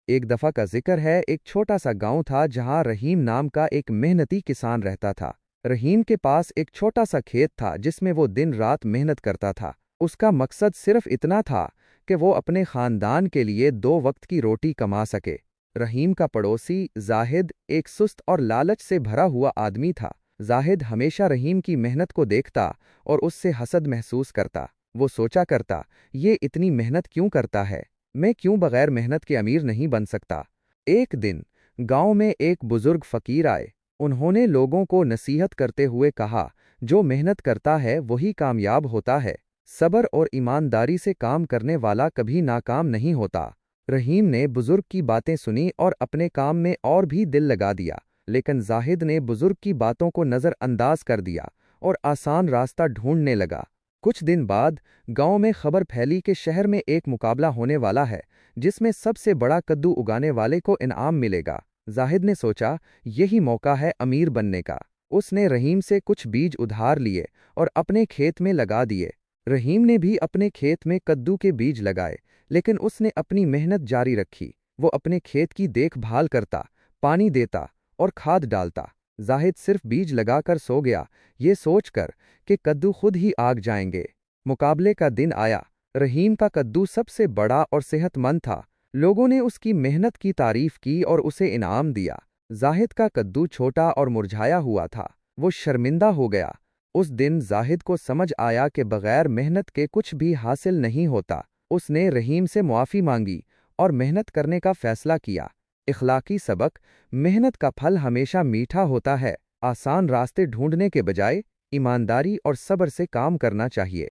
ایک دفعہ کا ذکر ہے، ایک چھوٹا سا گاؤں تھا جہاں رحیم نام کا ایک محنتی کسان رہتا تھا۔ رحیم کے پاس ایک چھوٹا سا کھیت تھا جس میں وہ دن رات محنت کرتا تھا۔ اس کا مقصد صرف اتنا تھا کہ وہ اپنے خاندان کے لیے 2 وقت کی روٹی کما سکے۔ رحیم کا پڑوسی زاہد ایک سست اور لالچ سے بھرا ہوا آدمی تھا۔ زاہد ہمیشہ رحیم کی محنت کو دیکھتا اور اس سے حسد محسوس کرتا۔ وہ سوچا کرتا، یہ اتنی محنت کیوں کرتا ہے؟ میں کیوں بغیر محنت کے امیر نہیں بن سکتا؟ ایک دن گاؤں میں ایک بزرگ فقیر آئے۔ انہوں نے لوگوں کو نصیحت کرتے ہوئے کہا، جو محنت کرتا ہے وہی کامیاب ہوتا ہے۔ صبر اور ایمانداری سے کام کرنے والا کبھی ناکام نہیں ہوتا۔ رحیم نے بزرگ کی باتیں سنی اور اپنے کام میں اور بھی دل لگا دیا، لیکن زاہد نے بزرگ کی باتوں کو نظر انداز کر دیا اور آسان راستہ ڈھونڈنے لگا۔ کچھ دن بعد گاؤں میں خبر پھیلی کہ شہر میں ایک مقابلہ ہونے والا ہے جس میں سب سے بڑا کدو اگانے والے کو انعام ملے گا۔ زاہد نے سوچا، یہی موقع ہے امیر بننے کا۔ اس نے رحیم سے کچھ بیج ادھار لیے اور اپنے کھیت میں لگا دیے۔ رحیم نے بھی اپنے کھیت میں کدو کے بیج لگائے، لیکن اس نے اپنی محنت جاری رکھی۔ وہ اپنے کھیت کی دیکھ بھال کرتا، پانی دیتا اور کھاد ڈالتا۔ زاہد صرف بیج لگا کر سو گیا، یہ سوچ کر کہ کدو خود ہی آگ جائیں گے۔ مقابلے کا دن آیا۔ رحیم کا کدو سب سے بڑا اور صحت مند تھا۔ لوگوں نے اس کی محنت کی تعریف کی اور اسے انعام دیا۔ زاہد کا کدو چھوٹا اور مرجھایا ہوا تھا۔ وہ شرمندہ ہو گیا۔ اس دن زاہد کو سمجھ آیا کہ بغیر محنت کے کچھ بھی حاصل نہیں ہوتا۔ اس نے رحیم سے معافی مانگی اور محنت کرنے کا فیصلہ کیا۔ اخلاقی سبق: محنت کا پھل ہمیشہ میٹھا ہوتا ہے۔ آسان راستے ڈھونڈنے کے بجائے ایمانداری اور صبر سے کام کرنا چاہیے۔